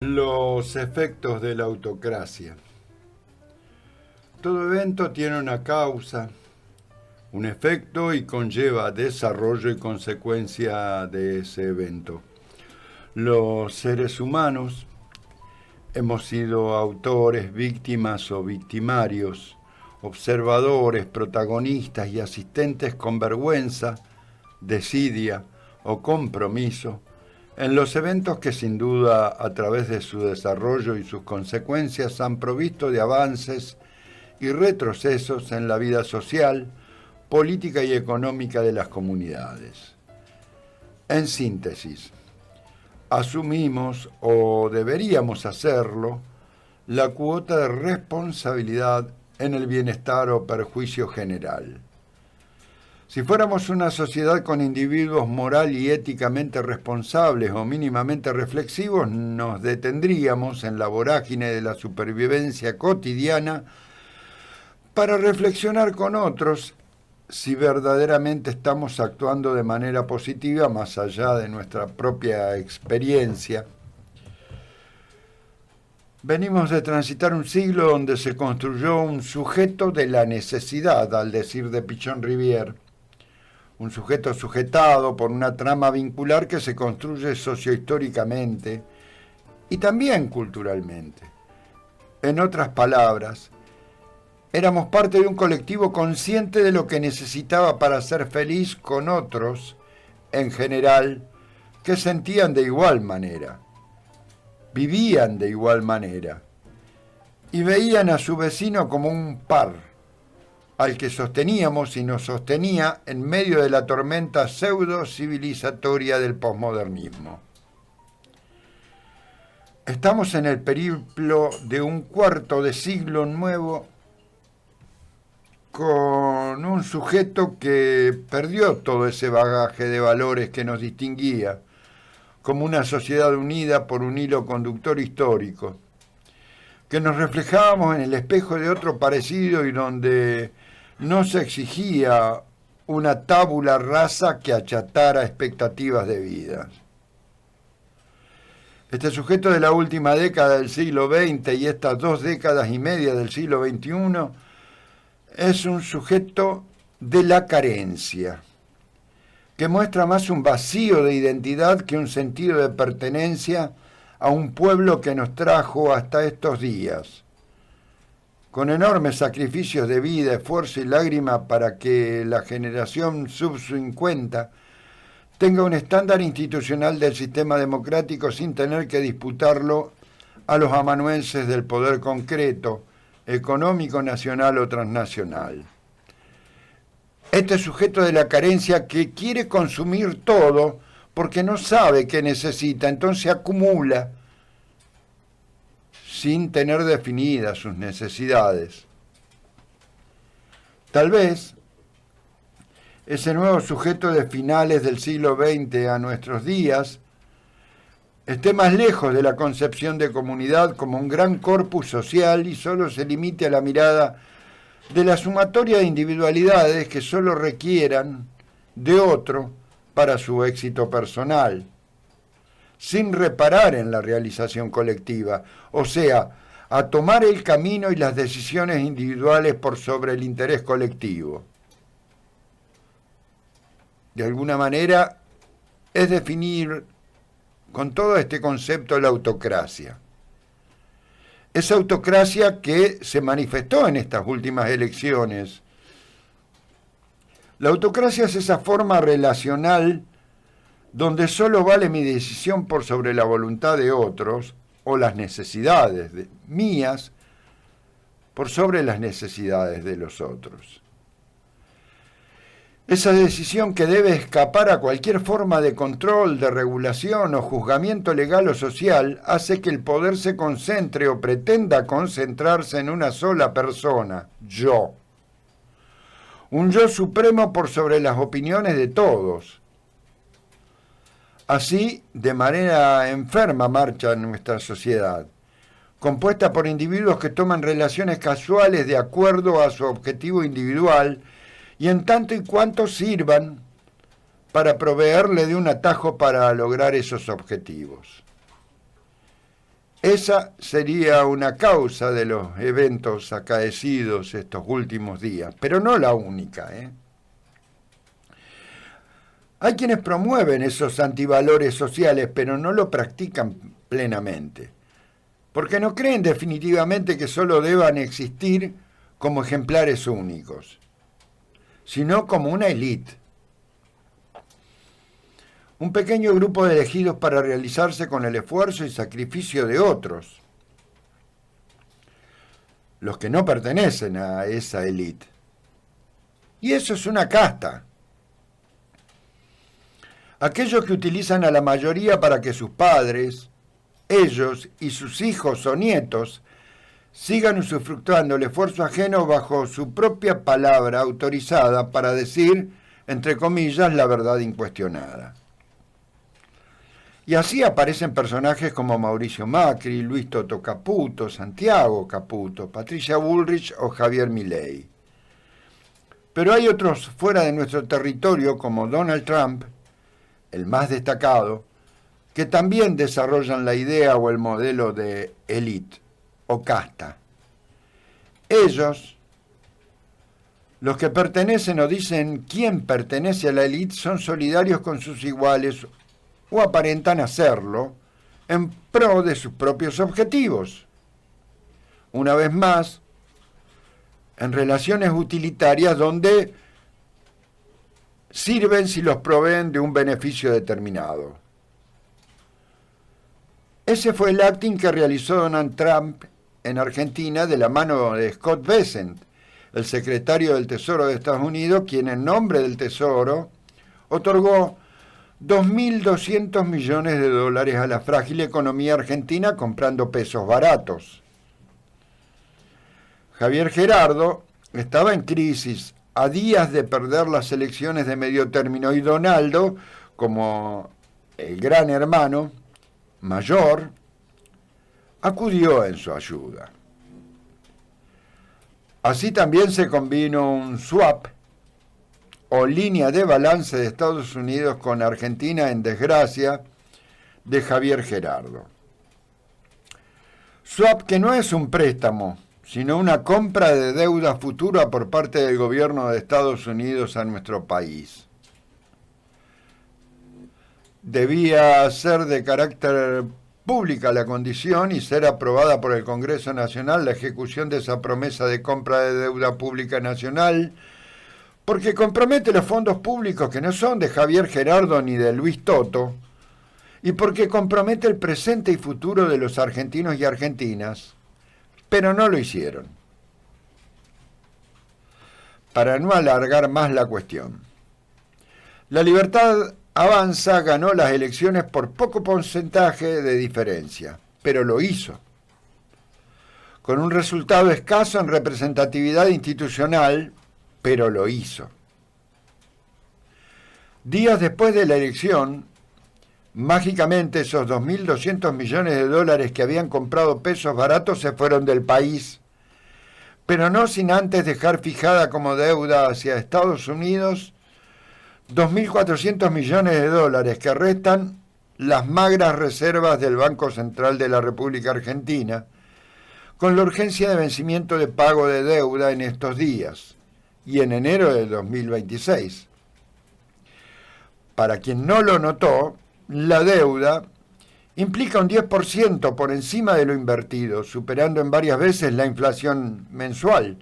Los efectos de la autocracia. Todo evento tiene una causa, un efecto y conlleva desarrollo y consecuencia de ese evento. Los seres humanos hemos sido autores, víctimas o victimarios, observadores, protagonistas y asistentes con vergüenza, desidia o compromiso en los eventos que sin duda a través de su desarrollo y sus consecuencias han provisto de avances y retrocesos en la vida social, política y económica de las comunidades. En síntesis, asumimos, o deberíamos hacerlo, la cuota de responsabilidad en el bienestar o perjuicio general. Si fuéramos una sociedad con individuos moral y éticamente responsables o mínimamente reflexivos, nos detendríamos en la vorágine de la supervivencia cotidiana para reflexionar con otros si verdaderamente estamos actuando de manera positiva más allá de nuestra propia experiencia. Venimos de transitar un siglo donde se construyó un sujeto de la necesidad, al decir de Pichon Rivière, un sujeto sujetado por una trama vincular que se construye sociohistóricamente y también culturalmente. En otras palabras, éramos parte de un colectivo consciente de lo que necesitaba para ser feliz con otros, en general, que sentían de igual manera, vivían de igual manera y veían a su vecino como un par, al que sosteníamos y nos sostenía en medio de la tormenta pseudo-civilizatoria del posmodernismo. Estamos en el periplo de un cuarto de siglo nuevo con un sujeto que perdió todo ese bagaje de valores que nos distinguía, como una sociedad unida por un hilo conductor histórico, que nos reflejábamos en el espejo de otro parecido y donde no se exigía una tabula rasa que achatara expectativas de vida. Este sujeto de la última década del siglo XX y estas 2 décadas y media del siglo XXI es un sujeto de la carencia, que muestra más un vacío de identidad que un sentido de pertenencia a un pueblo que nos trajo hasta estos días, con enormes sacrificios de vida, esfuerzo y lágrima para que la generación sub-50 tenga un estándar institucional del sistema democrático sin tener que disputarlo a los amanuenses del poder concreto, económico, nacional o transnacional. Este sujeto de la carencia que quiere consumir todo porque no sabe qué necesita, entonces acumula sin tener definidas sus necesidades. Tal vez ese nuevo sujeto de finales del siglo XX a nuestros días esté más lejos de la concepción de comunidad como un gran corpus social y solo se limite a la mirada de la sumatoria de individualidades que solo requieran de otro para su éxito personal, sin reparar en la realización colectiva, o sea, a tomar el camino y las decisiones individuales por sobre el interés colectivo. De alguna manera, es definir con todo este concepto la autocracia. Esa autocracia que se manifestó en estas últimas elecciones. La autocracia es esa forma relacional donde solo vale mi decisión por sobre la voluntad de otros o las necesidades mías por sobre las necesidades de los otros. Esa decisión que debe escapar a cualquier forma de control, de regulación o juzgamiento legal o social hace que el poder se concentre o pretenda concentrarse en una sola persona, yo. Un yo supremo por sobre las opiniones de todos. Así, de manera enferma marcha nuestra sociedad, compuesta por individuos que toman relaciones casuales de acuerdo a su objetivo individual y en tanto y cuanto sirvan para proveerle de un atajo para lograr esos objetivos. Esa sería una causa de los eventos acaecidos estos últimos días, pero no la única, ¿eh? Hay quienes promueven esos antivalores sociales, pero no lo practican plenamente, porque no creen definitivamente que solo deban existir como ejemplares únicos, sino como una élite. Un pequeño grupo de elegidos para realizarse con el esfuerzo y sacrificio de otros, los que no pertenecen a esa élite. Y eso es una casta. Aquellos que utilizan a la mayoría para que sus padres, ellos y sus hijos o nietos sigan usufructuando el esfuerzo ajeno bajo su propia palabra autorizada para decir, entre comillas, la verdad incuestionada. Y así aparecen personajes como Mauricio Macri, Luis Toto Caputo, Santiago Caputo, Patricia Bullrich o Javier Milei. Pero hay otros fuera de nuestro territorio como Donald Trump, el más destacado, que también desarrollan la idea o el modelo de élite o casta. Ellos, los que pertenecen o dicen quién pertenece a la élite, son solidarios con sus iguales o aparentan hacerlo en pro de sus propios objetivos. Una vez más, en relaciones utilitarias donde sirven si los proveen de un beneficio determinado. Ese fue el acting que realizó Donald Trump en Argentina de la mano de Scott Bessent, el secretario del Tesoro de Estados Unidos, quien en nombre del Tesoro otorgó 2.200 millones de dólares a la frágil economía argentina comprando pesos baratos. Javier Gerardo estaba en crisis, a días de perder las elecciones de medio término, y Donaldo, como el gran hermano mayor, acudió en su ayuda. Así también se convino un swap o línea de balance de Estados Unidos con Argentina en desgracia de Javier Gerardo. Swap que no es un préstamo, sino una compra de deuda futura por parte del gobierno de Estados Unidos a nuestro país. Debía ser de carácter pública la condición y ser aprobada por el Congreso Nacional la ejecución de esa promesa de compra de deuda pública nacional, porque compromete los fondos públicos que no son de Javier Gerardo ni de Luis Toto, y porque compromete el presente y futuro de los argentinos y argentinas, pero no lo hicieron. Para no alargar más la cuestión, La Libertad Avanza ganó las elecciones por poco porcentaje de diferencia, pero lo hizo, con un resultado escaso en representatividad institucional, pero lo hizo. Días después de la elección, mágicamente esos 2.200 millones de dólares que habían comprado pesos baratos se fueron del país, pero no sin antes dejar fijada como deuda hacia Estados Unidos 2.400 millones de dólares que restan las magras reservas del Banco Central de la República Argentina, con la urgencia de vencimiento de pago de deuda en estos días y en enero de 2026. Para quien no lo notó, la deuda implica un 10% por encima de lo invertido, superando en varias veces la inflación mensual.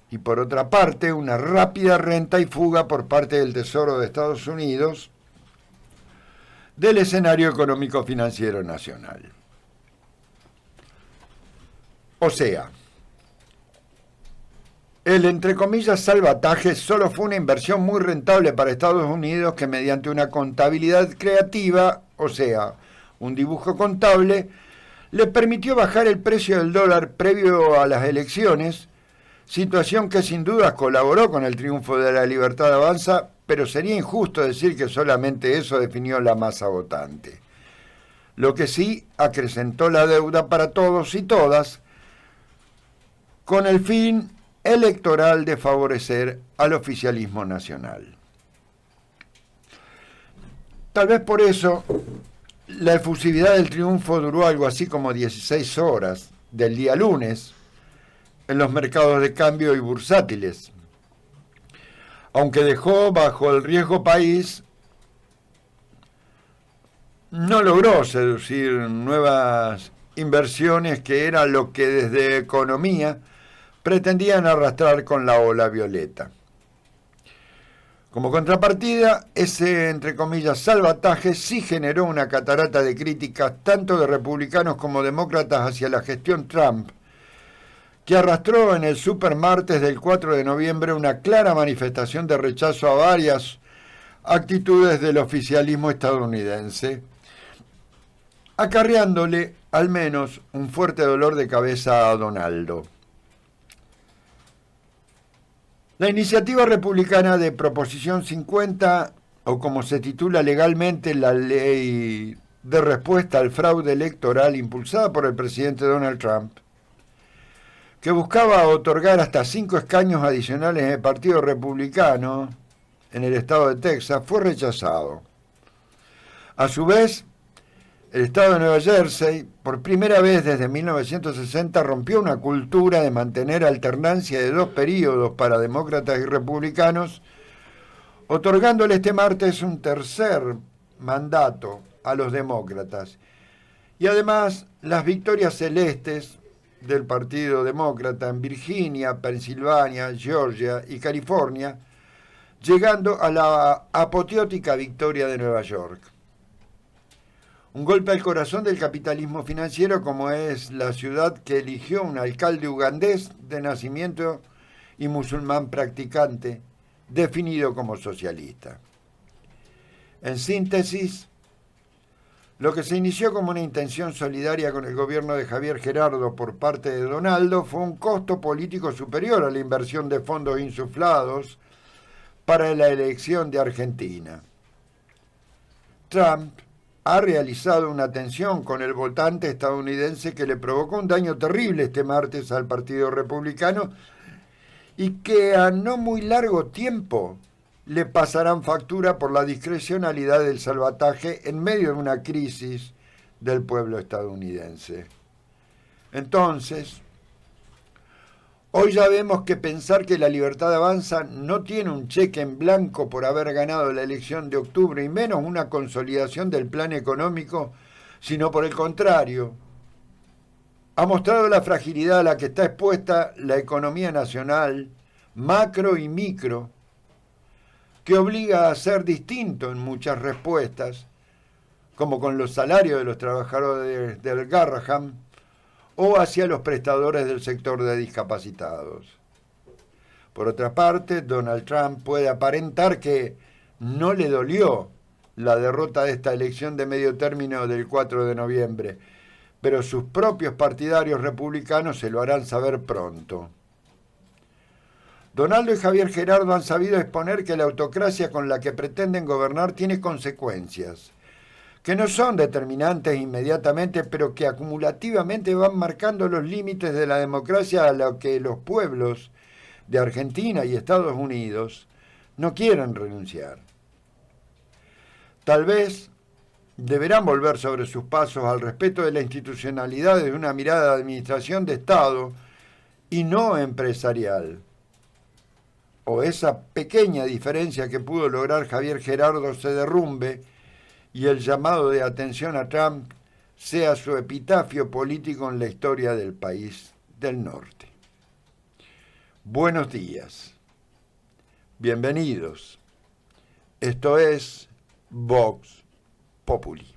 Y por otra parte, una rápida renta y fuga por parte del Tesoro de Estados Unidos del escenario económico financiero nacional. O sea, el, entre comillas, salvataje solo fue una inversión muy rentable para Estados Unidos que mediante una contabilidad creativa, o sea, un dibujo contable, le permitió bajar el precio del dólar previo a las elecciones, situación que sin dudas colaboró con el triunfo de La Libertad Avanza, pero sería injusto decir que solamente eso definió la masa votante. Lo que sí acrecentó la deuda para todos y todas, con el fin electoral de favorecer al oficialismo nacional. Tal vez por eso La efusividad del triunfo duró algo así como 16 horas del día lunes en los mercados de cambio y bursátiles, aunque dejó bajo el riesgo país, no logró seducir nuevas inversiones, que era lo que desde economía pretendían arrastrar con la ola violeta. Como contrapartida, ese, entre comillas, salvataje sí generó una catarata de críticas tanto de republicanos como demócratas hacia la gestión Trump, que arrastró en el supermartes del 4 de noviembre una clara manifestación de rechazo a varias actitudes del oficialismo estadounidense, acarreándole al menos un fuerte dolor de cabeza a Donaldo. La iniciativa republicana de Proposición 50, o como se titula legalmente, la Ley de Respuesta al Fraude Electoral, impulsada por el presidente Donald Trump, que buscaba otorgar hasta 5 escaños adicionales en el Partido Republicano en el estado de Texas, fue rechazado. A su vez, el estado de Nueva Jersey, por primera vez desde 1960, rompió una cultura de mantener alternancia de 2 períodos para demócratas y republicanos, otorgándole este martes un tercer mandato a los demócratas. Y además, las victorias celestes del Partido Demócrata en Virginia, Pensilvania, Georgia y California, llegando a la apoteótica victoria de Nueva York. Un golpe al corazón del capitalismo financiero, como es la ciudad que eligió un alcalde ugandés de nacimiento y musulmán practicante, definido como socialista. En síntesis, lo que se inició como una intención solidaria con el gobierno de Javier Gerardo por parte de Donaldo fue un costo político superior a la inversión de fondos insuflados para la elección de Argentina. Trump ha realizado una tensión con el votante estadounidense que le provocó un daño terrible este martes al Partido Republicano y que a no muy largo tiempo le pasarán factura por la discrecionalidad del salvataje en medio de una crisis del pueblo estadounidense. Entonces, hoy ya vemos que pensar que la libertad avanza no tiene un cheque en blanco por haber ganado la elección de octubre y menos una consolidación del plan económico, sino por el contrario, ha mostrado la fragilidad a la que está expuesta la economía nacional, macro y micro, que obliga a ser distinto en muchas respuestas, como con los salarios de los trabajadores del Garraham o hacia los prestadores del sector de discapacitados. Por otra parte, Donald Trump puede aparentar que no le dolió la derrota de esta elección de medio término del 4 de noviembre, pero sus propios partidarios republicanos se lo harán saber pronto. Donaldo y Javier Gerardo han sabido exponer que la autocracia con la que pretenden gobernar tiene consecuencias, que no son determinantes inmediatamente, pero que acumulativamente van marcando los límites de la democracia a lo que los pueblos de Argentina y Estados Unidos no quieren renunciar. Tal vez deberán volver sobre sus pasos al respeto de la institucionalidad desde una mirada de administración de Estado y no empresarial. O esa pequeña diferencia que pudo lograr Javier Gerardo se derrumbe y el llamado de atención a Trump sea su epitafio político en la historia del país del norte. Buenos días. Bienvenidos. Esto es Vox Populi.